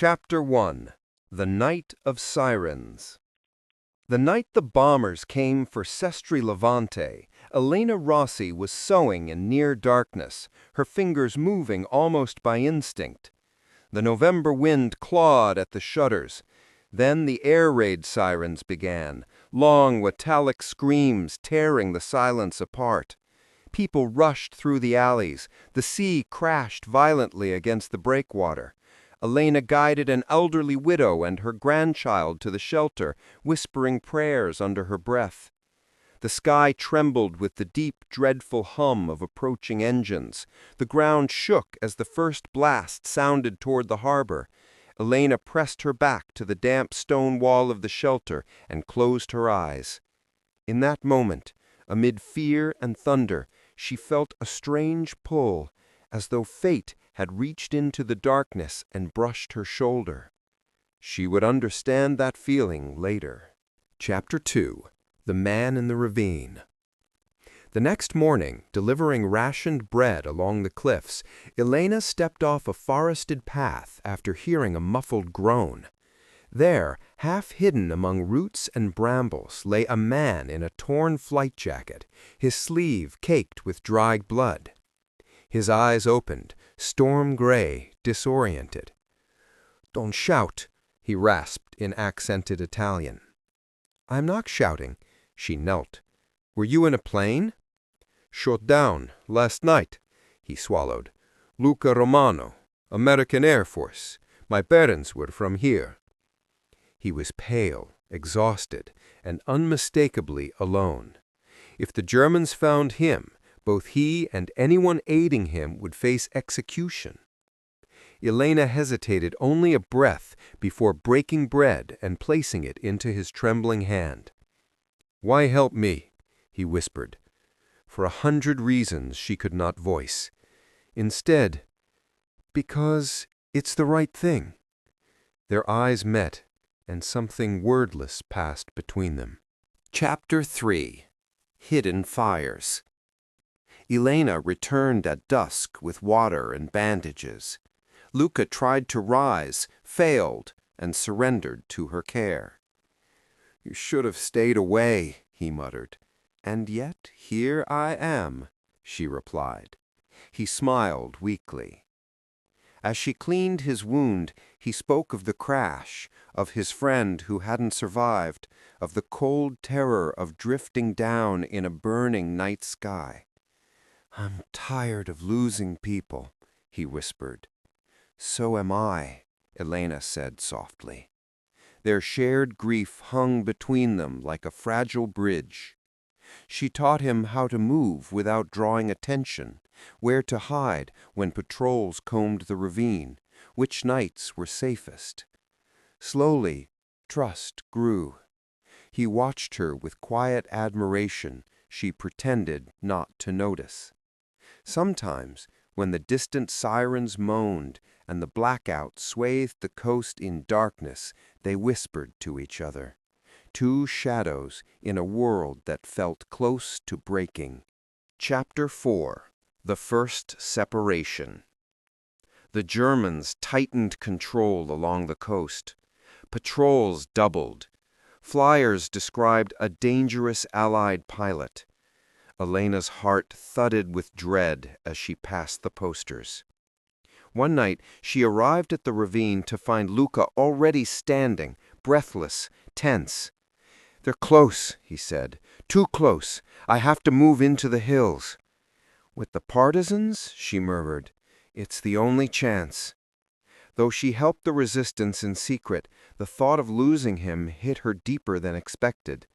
Chapter 1. The Night of Sirens. The night the bombers came for Sestri Levante, Elena Rossi was sewing in near darkness, her fingers moving almost by instinct. The November wind clawed at the shutters. Then the air raid sirens began, long metallic screams tearing the silence apart. People rushed through the alleys. The sea crashed violently against the breakwater. Elena guided an elderly widow and her grandchild to the shelter, whispering prayers under her breath. The sky trembled with the deep, dreadful hum of approaching engines. The ground shook as the first blast sounded toward the harbor. Elena pressed her back to the damp stone wall of the shelter and closed her eyes. In that moment, amid fear and thunder, she felt a strange pull, as though fate had reached into the darkness and brushed her shoulder. She would understand that feeling later. Chapter 2. The Man in the Ravine. The next morning, delivering rationed bread along the cliffs, Elena stepped off a forested path after hearing a muffled groan. There, half hidden among roots and brambles, lay a man in a torn flight jacket, his sleeve caked with dried blood. His eyes opened, storm-gray, disoriented. "Don't shout," he rasped in accented Italian. "I'm not shouting." She knelt. "Were you in a plane?" "Shot down, last night," he swallowed. "Luca Romano, American Air Force. My parents were from here." He was pale, exhausted, and unmistakably alone. If the Germans found him, both he and anyone aiding him would face execution. Elena hesitated only a breath before breaking bread and placing it into his trembling hand. "Why help me?" he whispered. For 100 reasons she could not voice. Instead, "Because it's the right thing." Their eyes met, and something wordless passed between them. Chapter 3. Hidden Fires. Elena returned at dusk with water and bandages. Luca tried to rise, failed, and surrendered to her care. "You should have stayed away," he muttered. "And yet here I am," she replied. He smiled weakly. As she cleaned his wound, he spoke of the crash, of his friend who hadn't survived, of the cold terror of drifting down in a burning night sky. "I'm tired of losing people," he whispered. "So am I," Elena said softly. Their shared grief hung between them like a fragile bridge. She taught him how to move without drawing attention, where to hide when patrols combed the ravine, which nights were safest. Slowly, trust grew. He watched her with quiet admiration she pretended not to notice. Sometimes, when the distant sirens moaned and the blackouts swathed the coast in darkness, they whispered to each other. Two shadows in a world that felt close to breaking. Chapter 4. The First Separation. The Germans tightened control along the coast. Patrols doubled. Flyers described a dangerous Allied pilot. Elena's heart thudded with dread as she passed the posters. One night, she arrived at the ravine to find Luca already standing, breathless, tense. "They're close," he said. "Too close. I have to move into the hills." "With the partisans?" she murmured. "It's the only chance." Though she helped the resistance in secret, the thought of losing him hit her deeper than expected.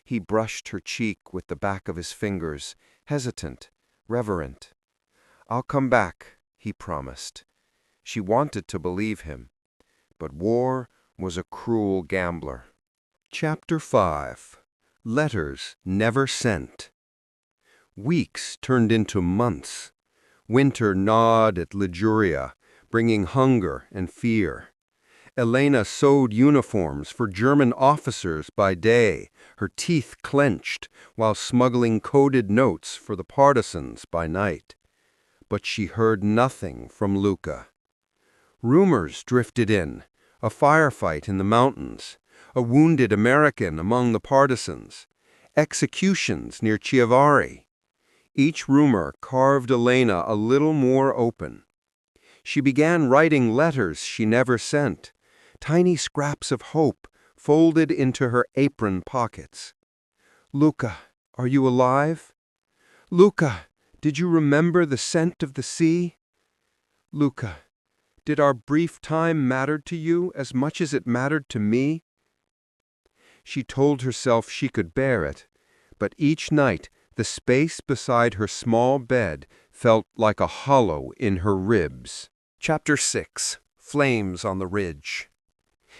He brushed her cheek with the back of his fingers, hesitant, reverent. "I'll come back," he promised. She wanted to believe him, but war was a cruel gambler. Chapter 5. Letters Never Sent. Weeks turned into months. Winter gnawed at Liguria, bringing hunger and fear. Elena sewed uniforms for German officers by day, her teeth clenched, while smuggling coded notes for the partisans by night. But she heard nothing from Luca. Rumors drifted in: a firefight in the mountains, a wounded American among the partisans, executions near Chiavari. Each rumor carved Elena a little more open. She began writing letters she never sent, tiny scraps of hope folded into her apron pockets. "Luca, are you alive? Luca, did you remember the scent of the sea? Luca, did our brief time matter to you as much as it mattered to me?" She told herself she could bear it, but each night the space beside her small bed felt like a hollow in her ribs. Chapter 6. Flames on the Ridge.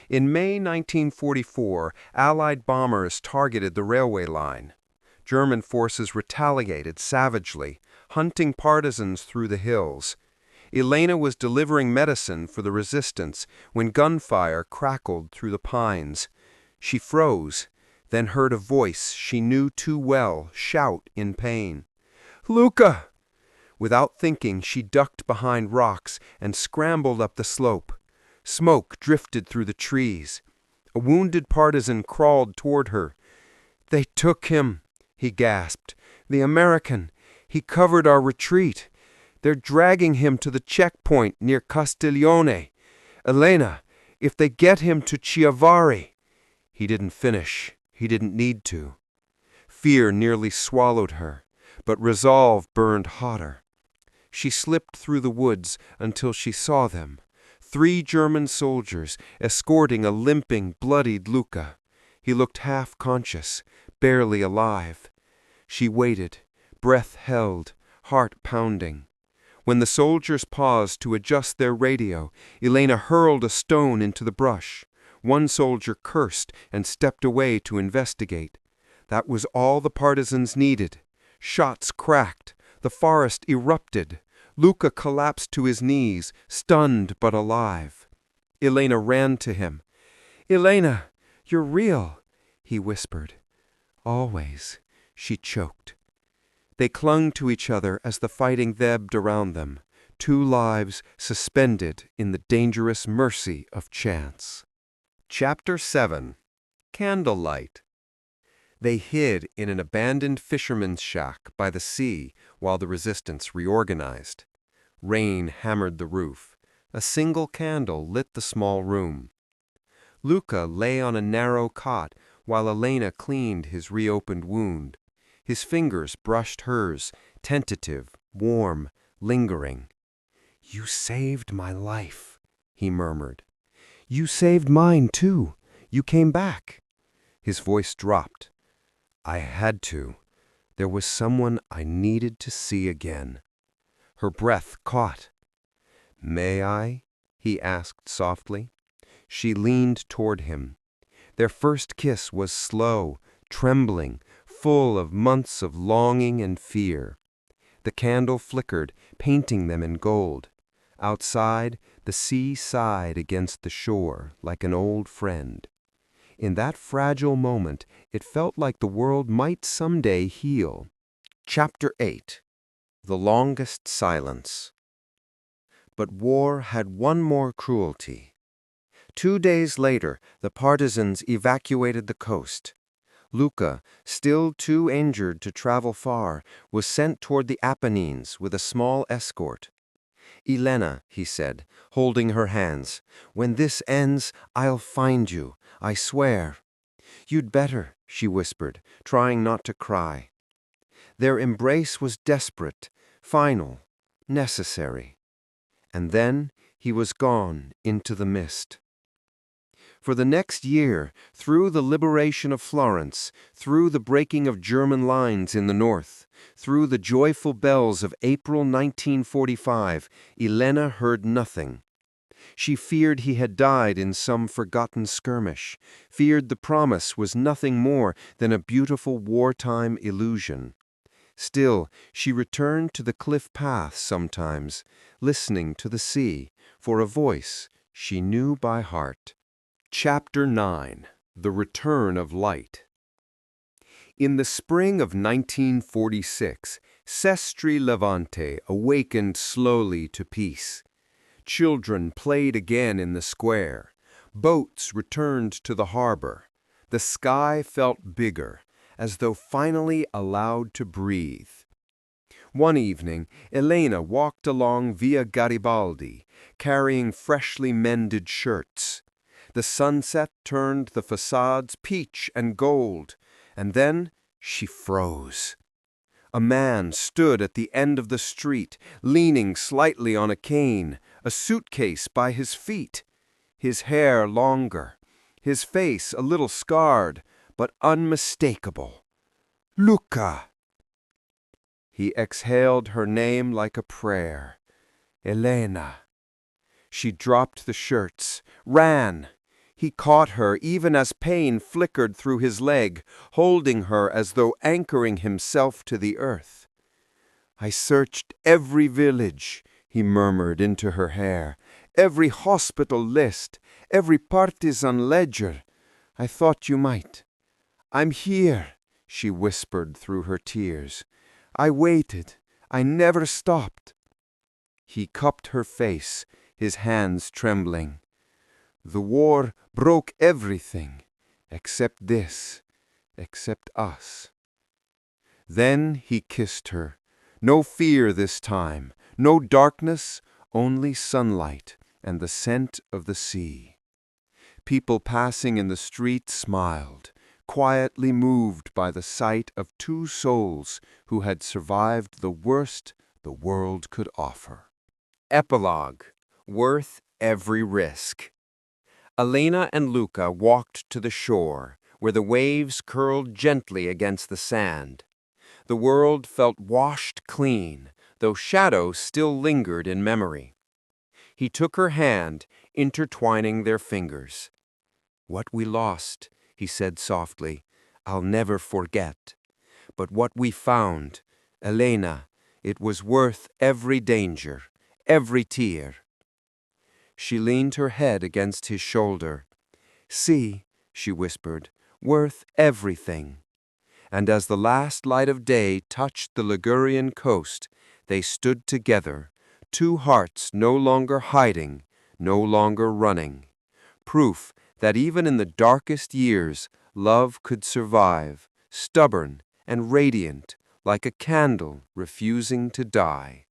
In May 1944, Allied bombers targeted the railway line. German forces retaliated savagely, hunting partisans through the hills. Elena was delivering medicine for the resistance when gunfire crackled through the pines. She froze, then heard a voice she knew too well shout in pain, "Luca!" Without thinking, she ducked behind rocks and scrambled up the slope. Smoke drifted through the trees. A wounded partisan crawled toward her. "They took him," he gasped. "The American. He covered our retreat. They're dragging him to the checkpoint near Castiglione. Elena, if they get him to Chiavari—" He didn't finish. He didn't need to. Fear nearly swallowed her, but resolve burned hotter. She slipped through the woods until she saw them. 3 German soldiers escorting a limping, bloodied Luca. He looked half-conscious, barely alive. She waited, breath held, heart pounding. When the soldiers paused to adjust their radio, Elena hurled a stone into the brush. One soldier cursed and stepped away to investigate. That was all the partisans needed. Shots cracked. The forest erupted. Luca collapsed to his knees, stunned but alive. Elena ran to him. "Elena, you're real," he whispered. "Always," she choked. They clung to each other as the fighting ebbed around them, 2 lives suspended in the dangerous mercy of chance. Chapter 7. Candlelight. They hid in an abandoned fisherman's shack by the sea while the resistance reorganized. Rain hammered the roof. A single candle lit the small room. Luca lay on a narrow cot while Elena cleaned his reopened wound. His fingers brushed hers, tentative, warm, lingering. "You saved my life," he murmured. "You saved mine, too. You came back." His voice dropped. "I had to. There was someone I needed to see again." Her breath caught. "May I?" he asked softly. She leaned toward him. Their first kiss was slow, trembling, full of months of longing and fear. The candle flickered, painting them in gold. Outside, the sea sighed against the shore like an old friend. In that fragile moment, it felt like the world might someday heal. Chapter 8. The Longest Silence. But war had one more cruelty. 2 days later, the partisans evacuated the coast. Luca, still too injured to travel far, was sent toward the Apennines with a small escort. "Elena," he said, holding her hands, "when this ends, I'll find you, I swear." "You'd better," she whispered, trying not to cry. Their embrace was desperate, final, necessary. And then he was gone into the mist. For the next year, through the liberation of Florence, through the breaking of German lines in the north, through the joyful bells of April 1945, Elena heard nothing. She feared he had died in some forgotten skirmish, feared the promise was nothing more than a beautiful wartime illusion. Still, she returned to the cliff path sometimes, listening to the sea, for a voice she knew by heart. Chapter 9. The Return of Light. In the spring of 1946, Sestri Levante awakened slowly to peace. Children played again in the square. Boats returned to the harbor. The sky felt bigger, as though finally allowed to breathe. One evening, Elena walked along Via Garibaldi, carrying freshly mended shirts. The sunset turned the facades peach and gold, and then she froze. A man stood at the end of the street, leaning slightly on a cane, a suitcase by his feet. His hair longer, his face a little scarred, but unmistakable. Luca! He exhaled her name like a prayer. Elena. She dropped the shirts, ran. He caught her even as pain flickered through his leg, holding her as though anchoring himself to the earth. I searched every village, he murmured into her hair, every hospital list, every partisan ledger. I thought you might. I'm here, she whispered through her tears. I waited. I never stopped. He cupped her face, his hands trembling. The war broke everything, except this, except us. Then he kissed her. No fear this time, no darkness, only sunlight and the scent of the sea. People passing in the street smiled, quietly moved by the sight of two souls who had survived the worst the world could offer. Epilogue. Worth every risk. Elena and Luca walked to the shore, where the waves curled gently against the sand. The world felt washed clean, though shadows still lingered in memory. He took her hand, intertwining their fingers. What we lost, he said softly, I'll never forget. But what we found, Elena, it was worth every danger, every tear. She leaned her head against his shoulder. See, she whispered, worth everything. And as the last light of day touched the Ligurian coast, they stood together, two hearts no longer hiding, no longer running. Proof that even in the darkest years, love could survive, stubborn and radiant, like a candle refusing to die.